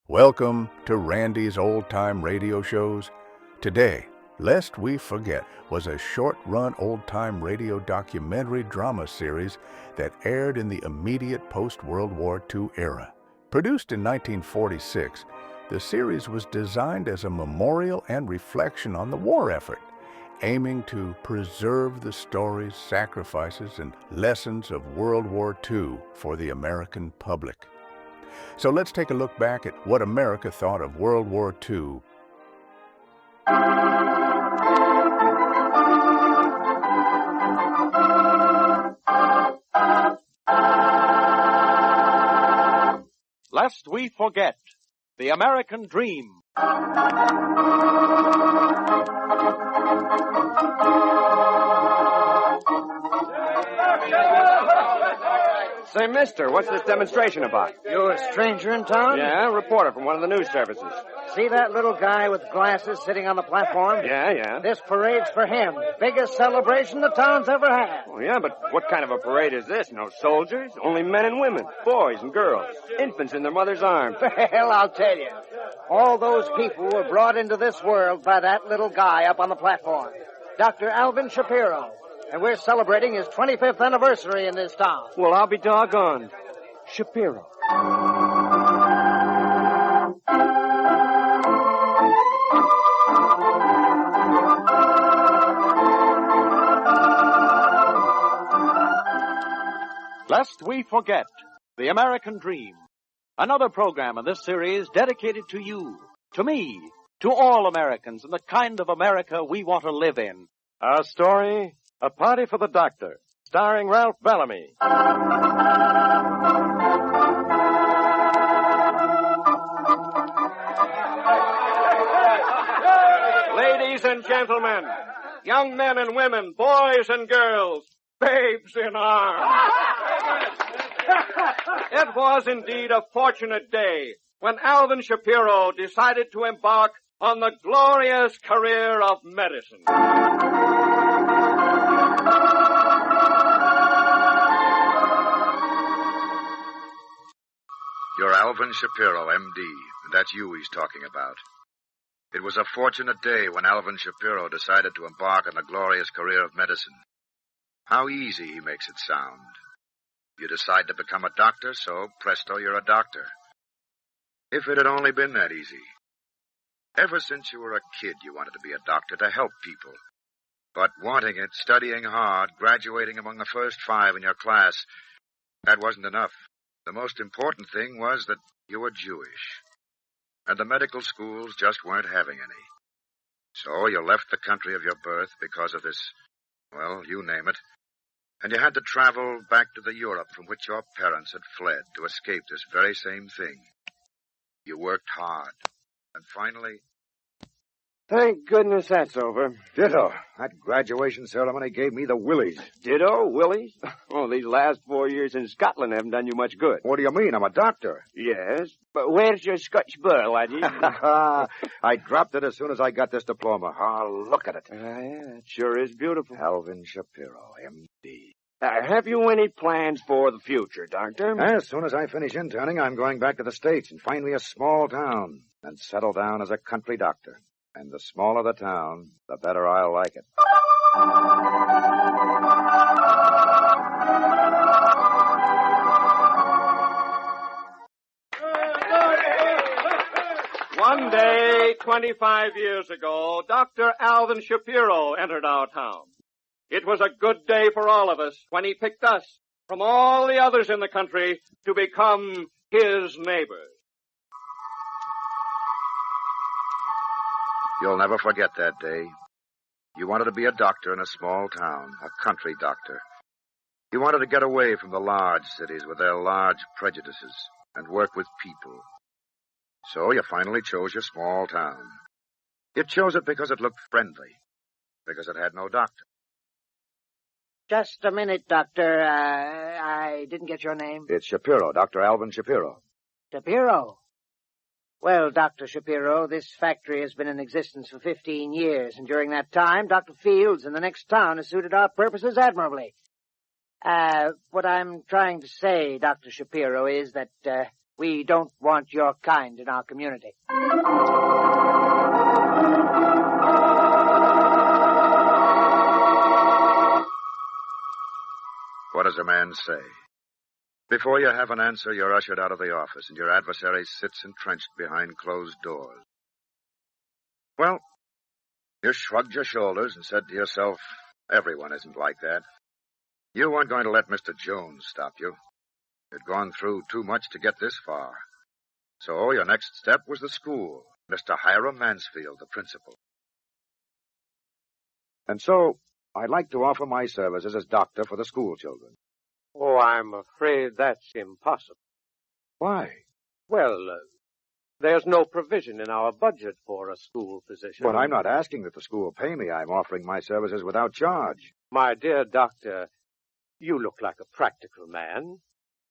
Welcome to Randy's Old Time Radio Shows. Today, Lest We Forget was a short-run old-time radio documentary drama series that aired in the immediate post-World War II era. Produced in 1946, the series was designed as a memorial and reflection on the war effort, aiming to preserve the stories, sacrifices, and lessons of World War II for the American public. So let's take a look back at what America thought of World War II. Lest we forget the American dream. Say, mister, what's this demonstration about? You a stranger in town? Yeah, a reporter from one of the news services. See that little guy with glasses sitting on the platform? Yeah. This parade's for him. Biggest celebration the town's ever had. Oh, yeah, but what kind of a parade is this? No soldiers? Only men and women, boys and girls, infants in their mother's arms. Well, I'll tell you. All those people were brought into this world by that little guy up on the platform, Dr. Alvin Shapiro. And we're celebrating his 25th anniversary in this town. Well, I'll be doggone. Shapiro. Lest we forget the American dream. Another program in this series dedicated to you, to me, to all Americans, and the kind of America we want to live in. Our story, A Party for the Doctor, starring Ralph Bellamy. Ladies and gentlemen, young men and women, boys and girls, babes in arms. It was indeed a fortunate day when Alvin Shapiro decided to embark on the glorious career of medicine. You're Alvin Shapiro, M.D., and that's you he's talking about. It was a fortunate day when Alvin Shapiro decided to embark on the glorious career of medicine. How easy he makes it sound. You decide to become a doctor, so presto, you're a doctor. If it had only been that easy. Ever since you were a kid, you wanted to be a doctor to help people. But wanting it, studying hard, graduating among the first 5 in your class, that wasn't enough. The most important thing was that you were Jewish. And the medical schools just weren't having any. So you left the country of your birth because of this, well, you name it. And you had to travel back to the Europe from which your parents had fled to escape this very same thing. You worked hard. And finally... Thank goodness that's over. Ditto. That graduation ceremony gave me the willies. Ditto, Willie? Oh, these last 4 years in Scotland haven't done you much good. What do you mean? I'm a doctor. Yes, but where's your Scotch burr, laddie? I dropped it as soon as I got this diploma. Oh, look at it. Yeah, it sure is beautiful. Alvin Shapiro, M.D. Have you any plans for the future, Doctor? As soon as I finish interning, I'm going back to the States and find me a small town and settle down as a country doctor. And the smaller the town, the better I'll like it. One day, 25 years ago, Dr. Alvin Shapiro entered our town. It was a good day for all of us when he picked us from all the others in the country to become his neighbors. You'll never forget that day. You wanted to be a doctor in a small town, a country doctor. You wanted to get away from the large cities with their large prejudices and work with people. So you finally chose your small town. You chose it because it looked friendly, because it had no doctor. Just a minute, Doctor. I didn't get your name. It's Shapiro, Dr. Alvin Shapiro. Shapiro? Well, Dr. Shapiro, this factory has been in existence for 15 years, and during that time, Dr. Fields in the next town has suited our purposes admirably. What I'm trying to say, Dr. Shapiro, is that, We don't want your kind in our community. What does a man say? Before you have an answer, you're ushered out of the office, and your adversary sits entrenched behind closed doors. Well, you shrugged your shoulders and said to yourself, everyone isn't like that. You weren't going to let Mr. Jones stop you. You'd gone through too much to get this far. So your next step was the school, Mr. Hiram Mansfield, the principal. And so, I'd like to offer my services as doctor for the school children. Oh, I'm afraid that's impossible. Why? Well, there's no provision in our budget for a school physician. But I'm not asking that the school pay me. I'm offering my services without charge. My dear doctor, you look like a practical man.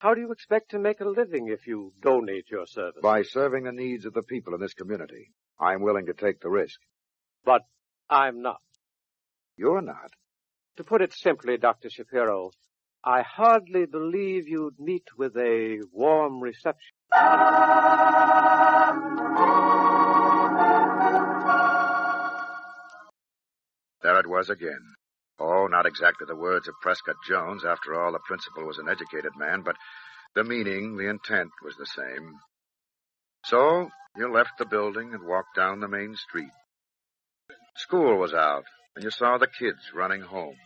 How do you expect to make a living if you donate your services? By serving the needs of the people in this community. I'm willing to take the risk. But I'm not. You're not. To put it simply, Dr. Shapiro, I hardly believe you'd meet with a warm reception. There it was again. Oh, not exactly the words of Prescott Jones. After all, the principal was an educated man, but the meaning, the intent was the same. So, you left the building and walked down the main street. School was out, and you saw the kids running home.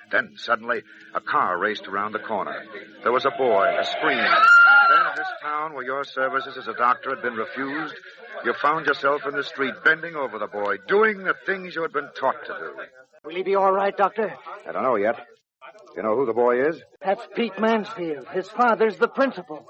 Then, suddenly, a car raced around the corner. There was a boy, a scream. Then, in this town where your services as a doctor had been refused, you found yourself in the street, bending over the boy, doing the things you had been taught to do. Will he be all right, Doctor? I don't know yet. You know who the boy is? That's Pete Mansfield. His father's the principal.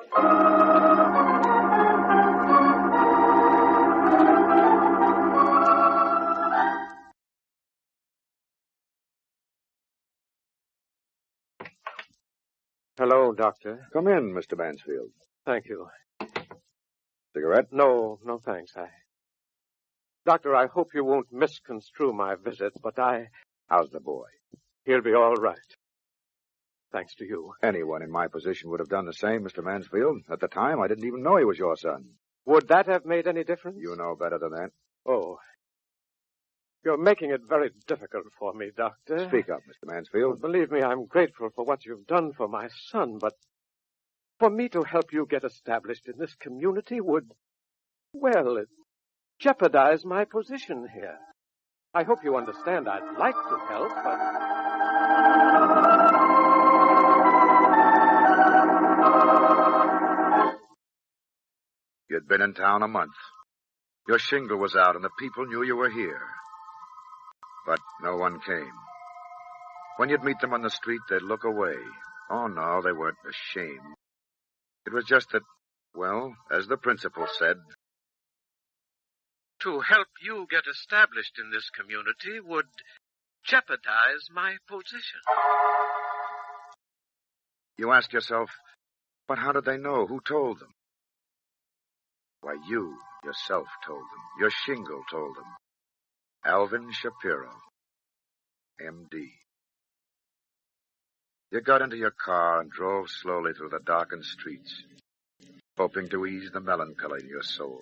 Hello, Doctor. Come in, Mr. Mansfield. Thank you. Cigarette? No, thanks. Doctor, I hope you won't misconstrue my visit, but How's the boy? He'll be all right. Thanks to you. Anyone in my position would have done the same, Mr. Mansfield. At the time, I didn't even know he was your son. Would that have made any difference? You know better than that. Oh. You're making it very difficult for me, Doctor. Speak up, Mr. Mansfield. Well, believe me, I'm grateful for what you've done for my son, but for me to help you get established in this community would, well, it jeopardize my position here. I hope you understand I'd like to help, but... You'd been in town a month. Your shingle was out, and the people knew you were here. But no one came. When you'd meet them on the street, they'd look away. Oh, no, they weren't ashamed. It was just that, well, as the principal said, to help you get established in this community would jeopardize my position. You ask yourself, but how did they know? Who told them? Why, you yourself told them. Your shingle told them. Alvin Shapiro, M.D. You got into your car and drove slowly through the darkened streets, hoping to ease the melancholy in your soul.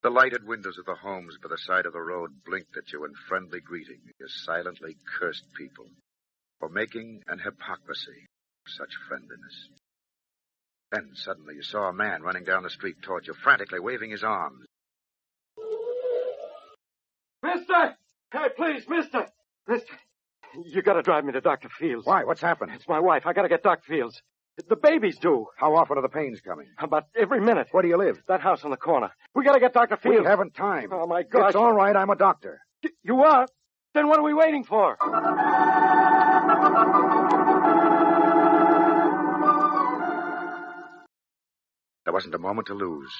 The lighted windows of the homes by the side of the road blinked at you in friendly greeting. You silently cursed people for making an hypocrisy of such friendliness. Then suddenly you saw a man running down the street toward you, frantically waving his arms. Mister! Hey, please, mister! Mister, you gotta drive me to Dr. Fields. Why? What's happened? It's my wife. I gotta get Dr. Fields. The baby's due. How often are the pains coming? About every minute. Where do you live? That house on the corner. We gotta get Dr. Fields. We haven't time. Oh, my gosh. It's all right. I'm a doctor. You are? Then what are we waiting for? There wasn't a moment to lose.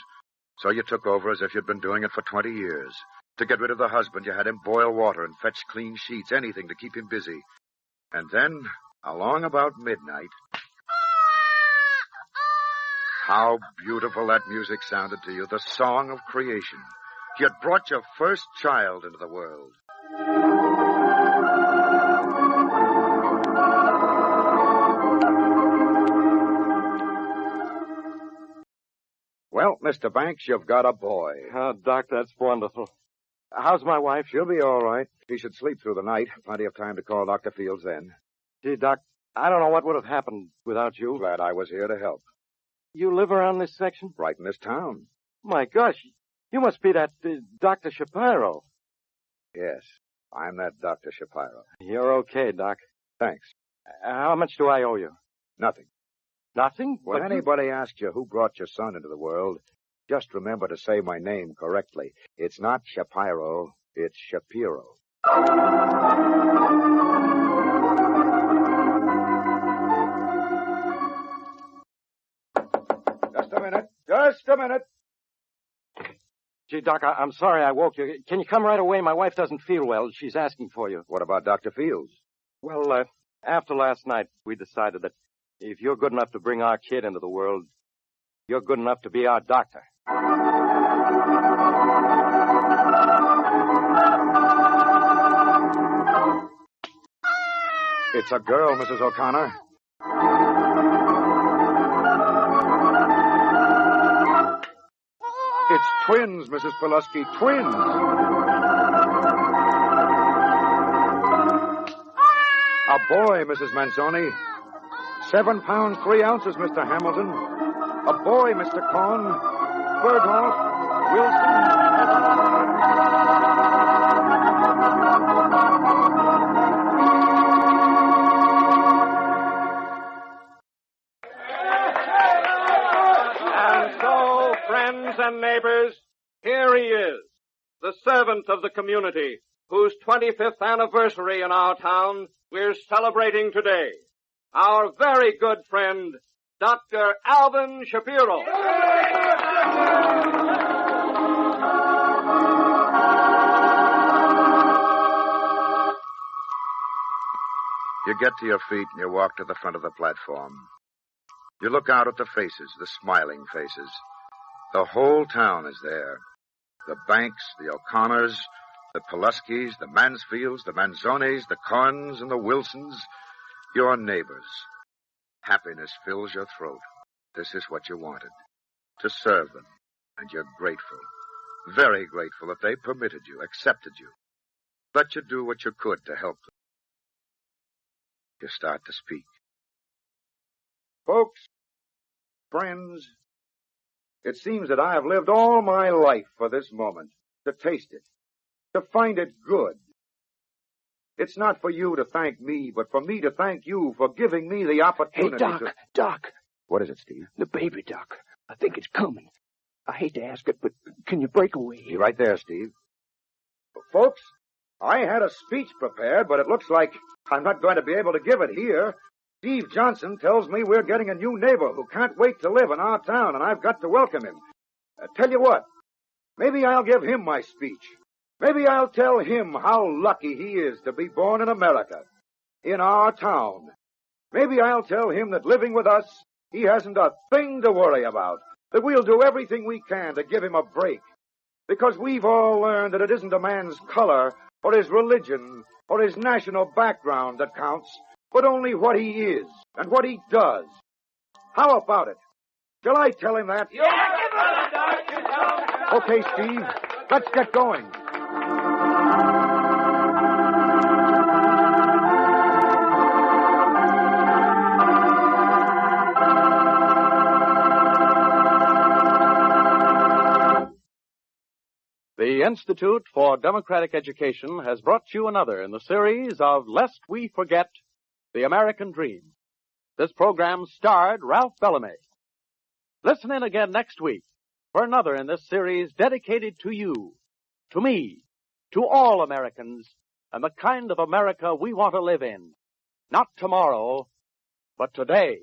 So you took over as if you'd been doing it for 20 years. To get rid of the husband, you had him boil water and fetch clean sheets, anything to keep him busy. And then, along about midnight... How beautiful that music sounded to you, the song of creation. You had brought your first child into the world. Well, Mr. Banks, you've got a boy. Oh, Doc, that's wonderful. How's my wife? She'll be all right. She should sleep through the night. Plenty of time to call Dr. Fields then. Gee, Doc, I don't know what would have happened without you. Glad I was here to help. You live around this section? Right in this town. My gosh, you must be that Dr. Shapiro. Yes, I'm that Dr. Shapiro. You're okay, Doc. Thanks. How much do I owe you? Nothing. Nothing? When But anybody asks you who brought your son into the world, just remember to say my name correctly. It's not Shapiro, it's Shapiro. Just a minute. Gee, Doc, I'm sorry I woke you. Can you come right away? My wife doesn't feel well. She's asking for you. What about Dr. Fields? Well, after last night, we decided that if you're good enough to bring our kid into the world, you're good enough to be our doctor. It's a girl, Mrs. O'Connor. It's twins, Mrs. Pulaski. Twins. A boy, Mrs. Manzoni. 7 pounds, 3 ounces, Mr. Hamilton. A boy, Mr. Cohn. Birdhoff. Wilson. And so, friends and neighbors, here he is, the servant of the community, whose 25th anniversary in our town we're celebrating today. Our very good friend, Dr. Alvin Shapiro. You get to your feet and you walk to the front of the platform. You look out at the faces, the smiling faces. The whole town is there. The Banks, the O'Connors, the Pulaskis, the Mansfields, the Manzonis, the Corns, and the Wilsons. Your neighbors. Happiness fills your throat. This is what you wanted. To serve them. And you're grateful. Very grateful that they permitted you, accepted you. Let you do what you could to help them. You start to speak. Folks, friends, it seems that I have lived all my life for this moment, to taste it, to find it good. It's not for you to thank me, but for me to thank you for giving me the opportunity Hey, Doc. What is it, Steve? The baby, Doc. I think it's coming. I hate to ask it, but can you break away? Be right there, Steve. Folks, I had a speech prepared, but it looks like I'm not going to be able to give it here. Steve Johnson tells me we're getting a new neighbor who can't wait to live in our town, and I've got to welcome him. Tell you what, maybe I'll give him my speech. Maybe I'll tell him how lucky he is to be born in America, in our town. Maybe I'll tell him that living with us, he hasn't a thing to worry about, that we'll do everything we can to give him a break. Because we've all learned that it isn't a man's color or his religion or his national background that counts, but only what he is and what he does. How about it? Shall I tell him that? Okay, Steve, let's get going. The Institute for Democratic Education has brought you another in the series of Lest We Forget the American Dream. This program starred Ralph Bellamy. Listen in again next week for another in this series dedicated to you, to me, to all Americans, and the kind of America we want to live in. Not tomorrow, but today.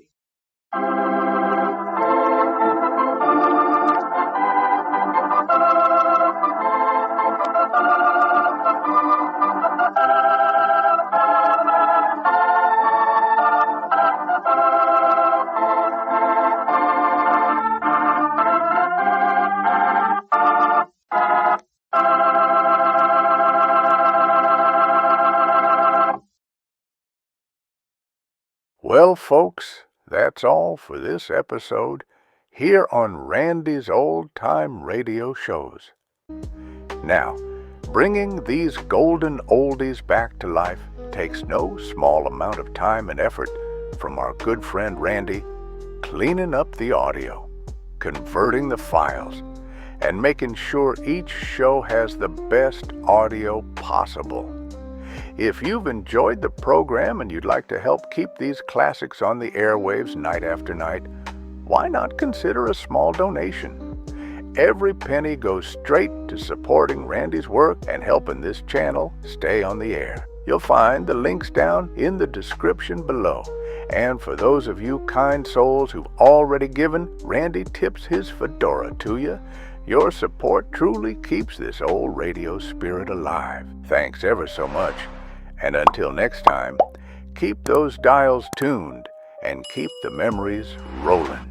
Well, folks, that's all for this episode. here on Randy's Old Time Radio Shows. Now, bringing these golden oldies back to life takes no small amount of time and effort from our good friend Randy, cleaning up the audio, converting the files, and making sure each show has the best audio possible. If you've enjoyed the program and you'd like to help keep these classics on the airwaves night after night, why not consider a small donation? Every penny goes straight to supporting Randy's work and helping this channel stay on the air. You'll find the links down in the description below. And for those of you kind souls who've already given, Randy tips his fedora to you. Your support truly keeps this old radio spirit alive. Thanks ever so much. And until next time, keep those dials tuned and keep the memories rolling.